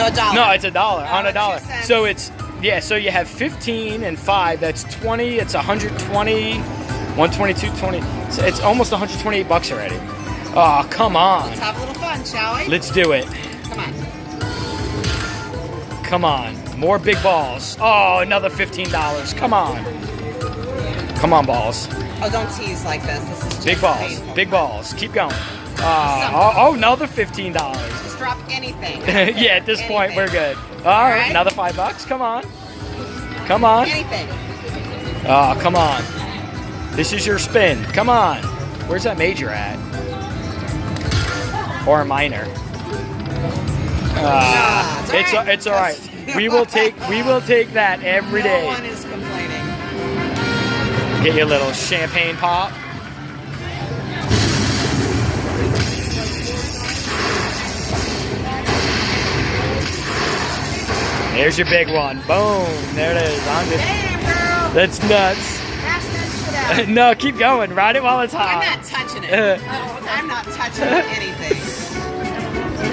No, $1. No, it's $1 on $1. 2 cents. So it's, yeah, so you have 15 and 5, that's 20, it's 120, 122, 20. So it's almost 128 bucks already. Oh, come on. Let's have a little fun, shall we? Let's do it. Come on. Come on. More big balls. Oh, another $15. Come on. Come on, balls. Oh, don't tease like this. This is just Big balls. painful. Big balls. Keep going. Oh, another $15. Just drop anything. Yeah, at this point, we're good. All right, another $5. Come on. Come on. Anything. Oh, come on. This is your spin. Come on. Where's that major at? Or a minor? It's all right. We will take that every day. No one is complaining. Get you a little champagne pop. There's your big one. Boom. There it is. Damn, girl. That's nuts. Pass that shit out. No, keep going. Ride it while it's hot. I'm not touching it. I'm not touching anything.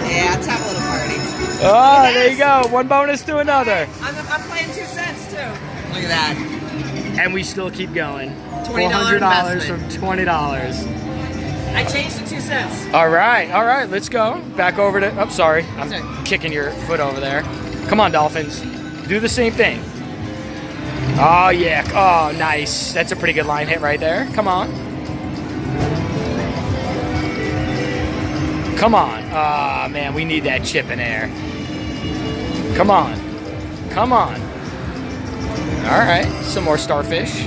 Yeah, let's have a little party. Oh, there you go. One bonus to another. I'm playing 2 cents too. Look at that. And we still keep going. $20 $400 from investment. $20. I changed to 2 cents. All right. Let's go. Back over to. Oh, sorry. I'm kicking your foot over there. Come on, Dolphins. Do the same thing. Oh, yeah. Oh, nice. That's a pretty good line hit right there. Come on. Come on. Ah, man, we need that chip in there. Come on. Come on. All right. Some more starfish.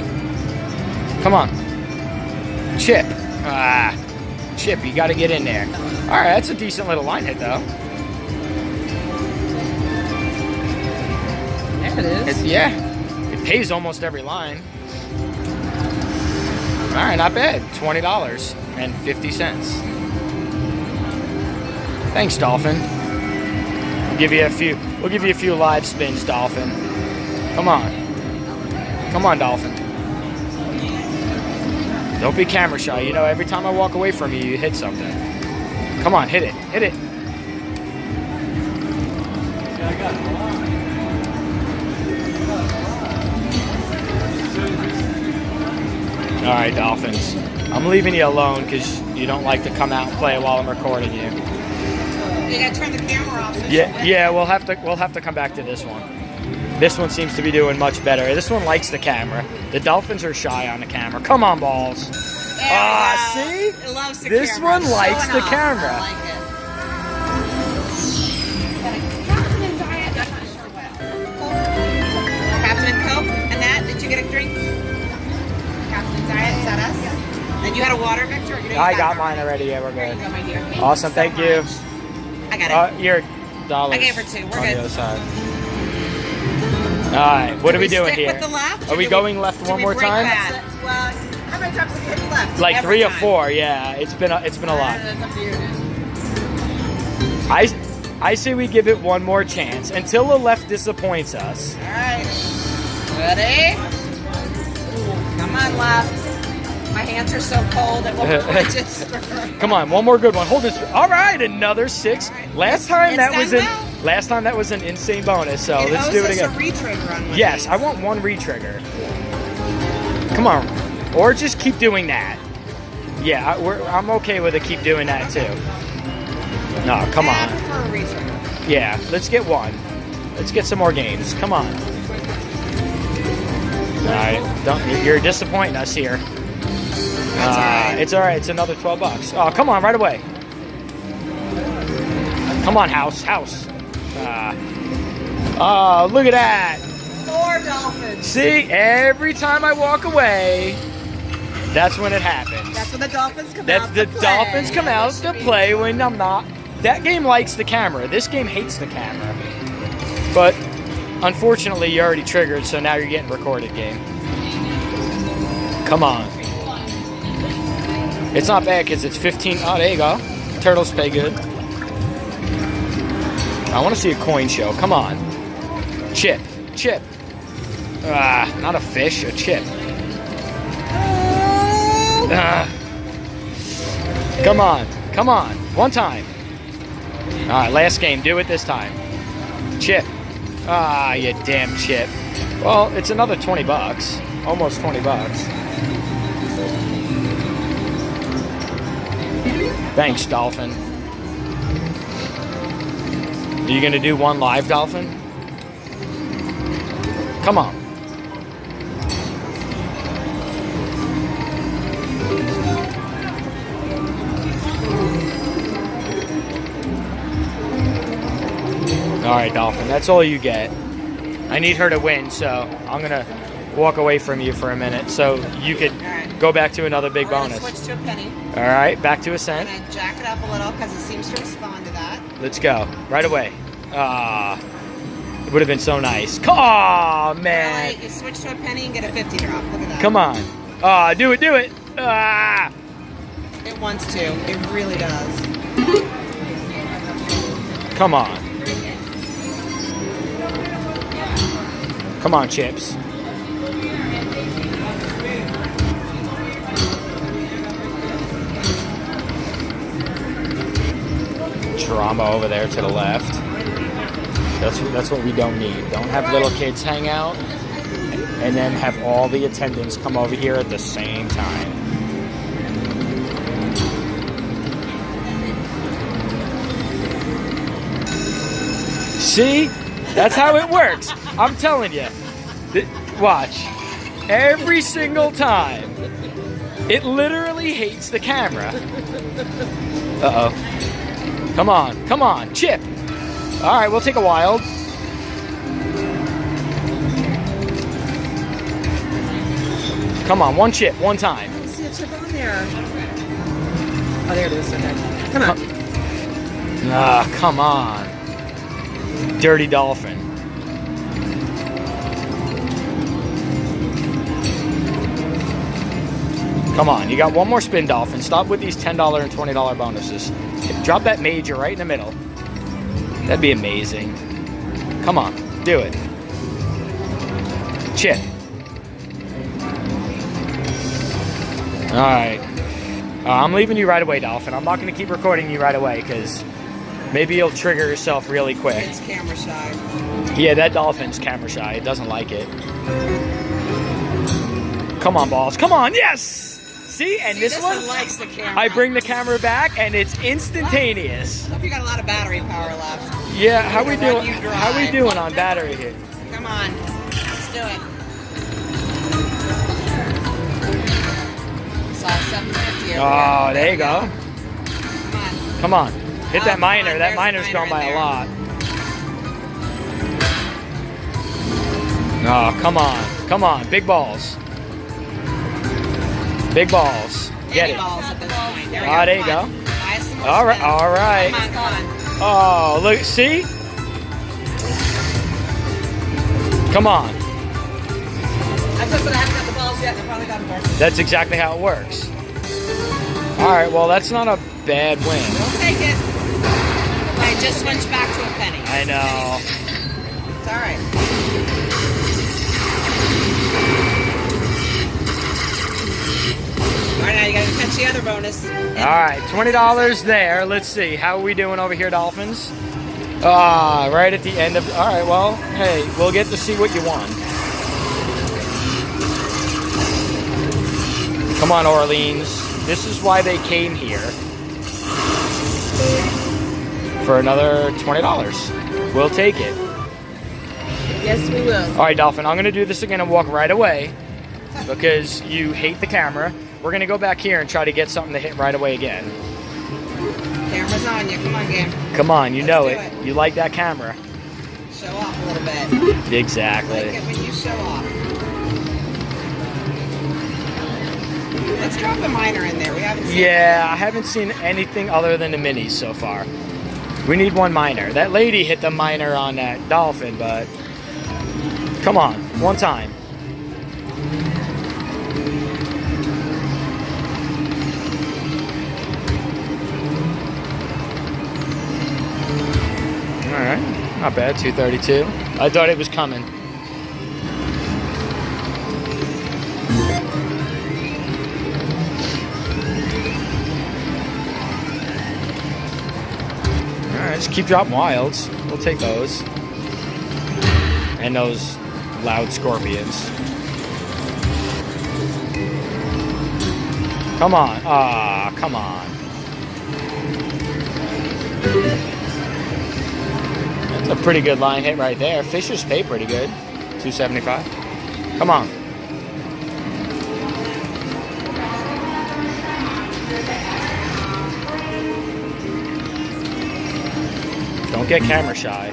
Come on. Chip. Ah. Chip, you got to get in there. All right, that's a decent little line hit, though. There it is. Yeah. It pays almost every line. All right, not bad. $20.50. Thanks, Dolphin. We'll give you a few live spins, Dolphin. Come on. Come on, Dolphin. Don't be camera shy. You know, every time I walk away from you, you hit something. Come on, hit it. Hit it. All right, Dolphins. I'm leaving you alone because you don't like to come out and play while I'm recording you. You gotta turn the camera off. So Yeah, we'll have to come back to this one. This one seems to be doing much better. This one likes the camera. The Dolphins are shy on the camera. Come on, balls. See? It loves the this camera. one likes the Showing off. camera. I like it. Captain and Diet. I'm not sure what. Captain and Coke. Annette, did you get a drink? Captain and Diet, is that us? And you had a water, Victor? You I got mine already. Yeah, we're There you good. go, my dear. Awesome. Thank you. much. I got it. Your dollars. I gave her 2. We're on good. the other side. All right. What are we doing stick here? with the left? Are we going left Did one we more break time? that? Well, how many times have you hit left? Like Every 3 or time. 4. Yeah, it's been a lot. That's up to you then. I say we give it one more chance until the left disappoints us. All right. Ready? Come on, left. My hands are so cold it won't register. Come on, one more good one. Hold this. All right, another 6. Last time that was an insane bonus. So let's do it again. A re-trigger on one Yes, of I want one re-trigger. Come on, or just keep doing that. Yeah, I'm okay with it. Keep doing that too. No, come on. I prefer a re-trigger. Yeah, let's get one. Let's get some more games. Come on. All right, you're disappointing us here. That's all right. It's all right. It's another $12. Oh, come on, right away. Come on, house. Oh, look at that. 4 Dolphins. See, every time I walk away, that's when it happens. That's when the Dolphins come That's out the to play. Dolphins come out to Should be- play when I'm not. That game likes the camera. This game hates the camera. But unfortunately, you already triggered, so now you're getting recorded, game. Come on. It's not bad because it's 15. Oh, there you go. Turtles pay good. I want to see a coin show. Come on. Chip. Not a fish, a chip. Come on. One time. All right, last game. Do it this time. Chip. Ah, you damn chip. Well, it's another 20 bucks. Almost 20 bucks. Thanks, Dolphin. Are you gonna do one live, Dolphin? Come on. All right, Dolphin, that's all you get. I need her to win, so I'm gonna walk away from you for a minute so you could go back to another big bonus. Switch to a penny. All right, back to a cent. And then jack it up a little because it seems to respond to that. Let's go right away. Ah, it would have been so nice. Oh man! Really, you switch to a penny and get a 50 drop. Look at that. Come on. Ah, do it, do it. Ah! It wants to. It really does. Come on. Come on, Chips. Drama over there to the left. That's what we don't need. Don't have little kids hang out and then have all the attendants come over here at the same time. See? That's how it works. I'm telling you. Watch. Every single time. It literally hates the camera. Uh-oh. Come on. Come on. Chip. All right, we'll take a wild. Come on. One chip. One time. I see a chip on there. Oh, there it is. Okay. Come on. Ah, come on. Dirty Dolphin. Come on, you got one more spin, Dolphin. Stop with these $10 and $20 bonuses. Drop that major right in the middle. That'd be amazing. Come on, do it. Chip. All right. I'm leaving you right away, Dolphin. I'm not going to keep recording you right away because maybe you'll trigger yourself really quick. It's camera shy. Yeah, that Dolphin's camera shy. It doesn't like it. Come on, balls. Come on. Yes! See? And this one, likes the camera. I bring the camera back, and it's instantaneous. Hope you got a lot of battery power left. Yeah, how we doing? How we doing on battery here? Come on. Let's do it. It's all 750. Oh, there you go. Come on. Come on. Hit that Oh, minor. come on. That There's minor's a gone by minor a lot. Oh, come on. Come on. Big balls. Big balls. Get it. Balls at this point. There you go. All right. All right. Come on, come on. Oh, look. See? Come on. I just said I haven't got the balls yet. I finally got them, Darci. That's exactly how it works. All right. Well, that's not a bad win. We'll take it. I just switched back to a penny. I know. It's all right. All right, now you got to catch the other bonus. All right, $20 there. Let's see. How are we doing over here, Dolphins? Ah, right at the end of... All right, well, hey, we'll get to see what you won. Come on, Orleans. This is why they came here. For another $20. We'll take it. Yes, we will. All right, Dolphin, I'm going to do this again and walk right away because you hate the camera. We're going to go back here and try to get something to hit right away again. Camera's on you. Come on, game. Come on, you know it. Let's do it. You like that camera. Show off a little bit. Exactly. Like it when you show off. Let's drop a minor in there. We haven't seen Yeah, I haven't seen anything other than the minis so far. We need one minor. That lady hit the minor on that Dolphin, but come on, one time. All right, not bad, 232. I thought it was coming. All right, just keep dropping wilds. We'll take those. And those loud scorpions. Come on. Ah, come on. That's a pretty good line hit right there. Fishers pay pretty good. $2.75. Come on. Don't get camera shy.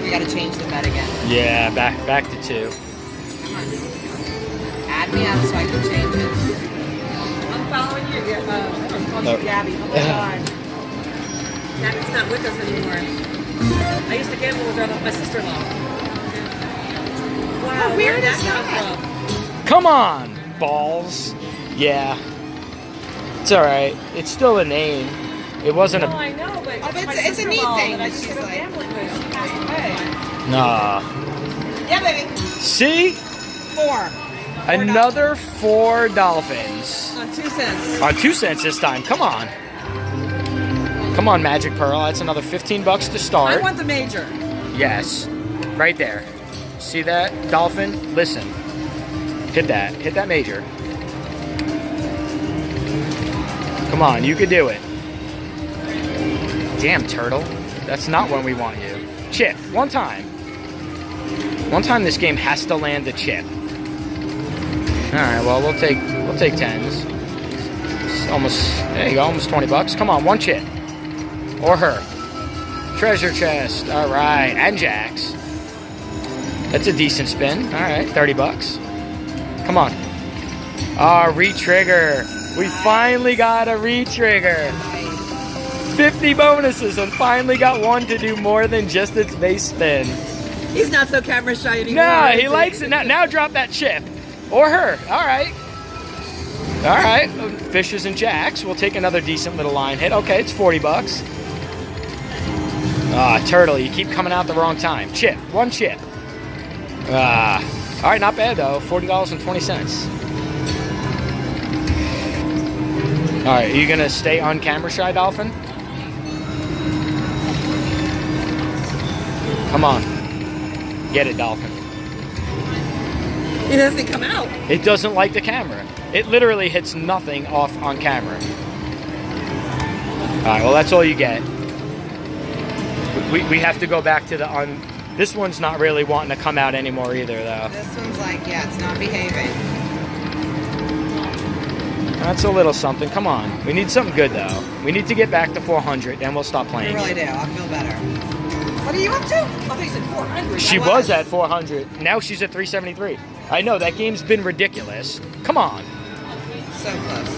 We gotta change the bet again. Yeah, back to 2. Come on. Add me up so I can change it. I'm following you. Gabby. Oh my God. Gabby's not with us anymore. I used to gamble with my sister-in-law. Wow, how weird is that? Come on, balls. Yeah. It's alright. It's still a name. It wasn't I know, but it's a neat thing. That she's like gambling with. She passed away. Nah. Yeah, baby. See? 4. Another 4 dolphins. On 2 cents. On 2 cents this time. Come on. Come on, Magic Pearl. That's another $15 to start. I want the major. Yes. Right there. See that, dolphin? Listen. Hit that. Hit that major. Come on, you can do it. Damn, turtle. That's not when we want you. Chip, one time. One time this game has to land a chip. Alright, well we'll take 10s. It's almost, there you go, almost $20. Come on, one chip. Or her. Treasure chest. Alright, and jacks. That's a decent spin. Alright, $30. Come on. Re-trigger. We finally got a re-trigger. 50 bonuses and finally got one to do more than just its base spin. He's not so camera shy anymore. No, he likes it. Now drop that chip. Or her. All right. All right. Fishes and jacks. We'll take another decent little line hit. Okay, it's $40. Turtle, you keep coming out the wrong time. Chip. One chip. All right, not bad, though. $40.20. All right, are you going to stay on camera shy, Dolphin? Come on. Get it, Dolphin. It doesn't come out. It doesn't like the camera. It literally hits nothing off on camera. All right, well, that's all you get. We have to go back to the This one's not really wanting to come out anymore either, though. This one's like, yeah, it's not behaving. That's a little something. Come on. We need something good, though. We need to get back to 400, and we'll stop playing. I really do. I feel better. What are you up to? I thought you said 400. She was at 400. Now she's at 373. I know, that game's been ridiculous. Come on. So close.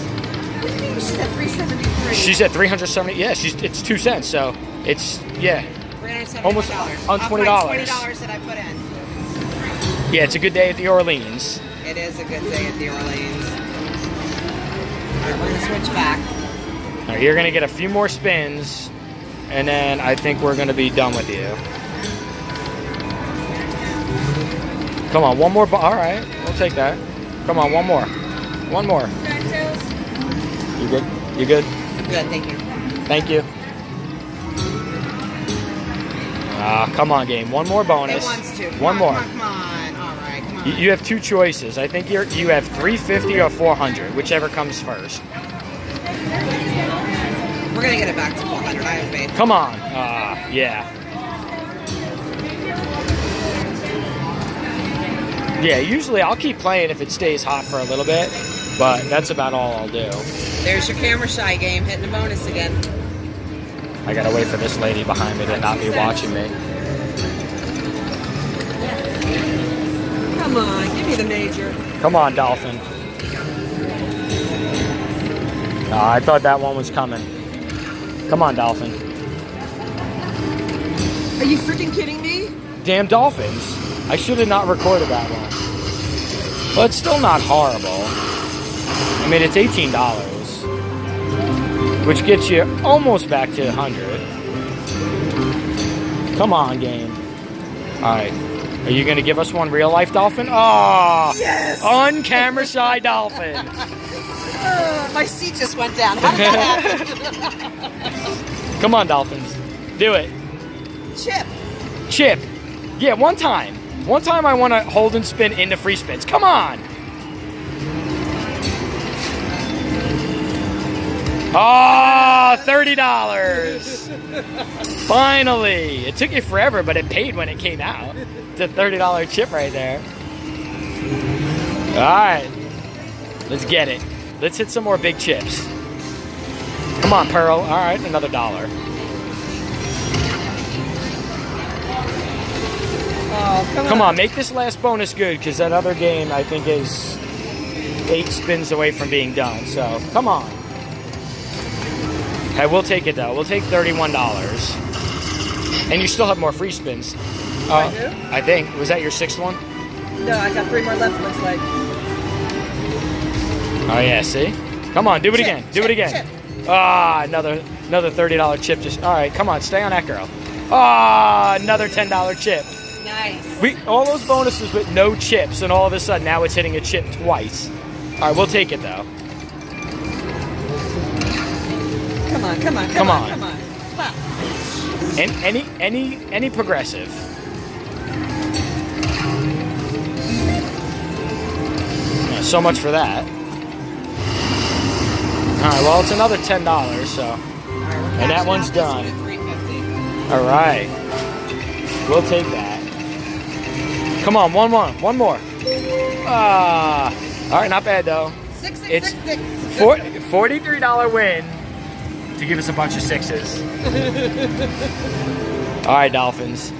What do you mean she's at 373? She's at 370. Yeah, it's 2 cents, so it's, yeah. $370. Almost on $20. $20 that I put in. Yeah, it's a good day at the Orleans. It is a good day at the Orleans. All right, we're going to switch back. All right, you're going to get a few more spins, and then I think we're going to be done with you. Come on, one more. All right, we'll take that. Come on, one more. One more. You good? You good? I'm good, thank you. Thank you. Come on, game. One more bonus. It wants to. One more. Come on. All right, come on. You have 2 choices. I think you have 350 or 400, whichever comes first. We're going to get it back to 400. I have faith. Come on. Yeah. Yeah, usually I'll keep playing if it stays hot for a little bit, but that's about all I'll do. There's your camera shy game, hitting a bonus again. I gotta wait for this lady behind me to not be watching me. Come on, give me the major. Come on, Dolphin. I thought that one was coming. Come on, Dolphin. Are you freaking kidding me? Damn Dolphins. I should have not recorded that one. But it's still not horrible. I mean, it's $18, which gets you almost back to 100. Come on, game. All right. Are you going to give us one real life dolphin? Oh, yes! On camera shy dolphin. My seat just went down. How did that happen? Come on, dolphins. Do it. Chip. Chip. Yeah, one time. One time I want to hold and spin into free spins. Come on. Oh, $30. Finally. It took you forever, but it paid when it came out. It's a $30 chip right there. All right. Let's get it. Let's hit some more big chips. Come on, Pearl. All right, another $1. Oh, come on, make this last bonus good, because that other game, I think, is 8 spins away from being done. So, come on. Hey, we'll take it, though. We'll take $31. And you still have more free spins. I do? I think. Was that your 6th one? No, I got 3 more left, looks like. Oh, yeah, see? Come on, do it again. Do it again. Chip. Ah, another $30 chip. Just all right, come on, stay on that girl. Ah, another $10 chip. Nice. All those bonuses with no chips, and all of a sudden now it's hitting a chip twice. All right, we'll take it though. Come on. Wow. And any progressive. Yeah, so much for that. All right, well, it's another $10, so. And that one's done. All right. We'll take that. Come on, one more. Ah. All right, not bad, though. It's $43 win to give us a bunch of 6s. All right, Dolphins.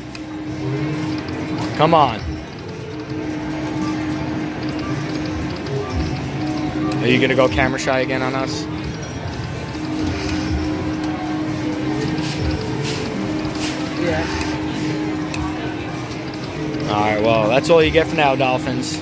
Come on. Are you going to go camera shy again on us? Yeah. All right, well, that's all you get for now, Dolphins.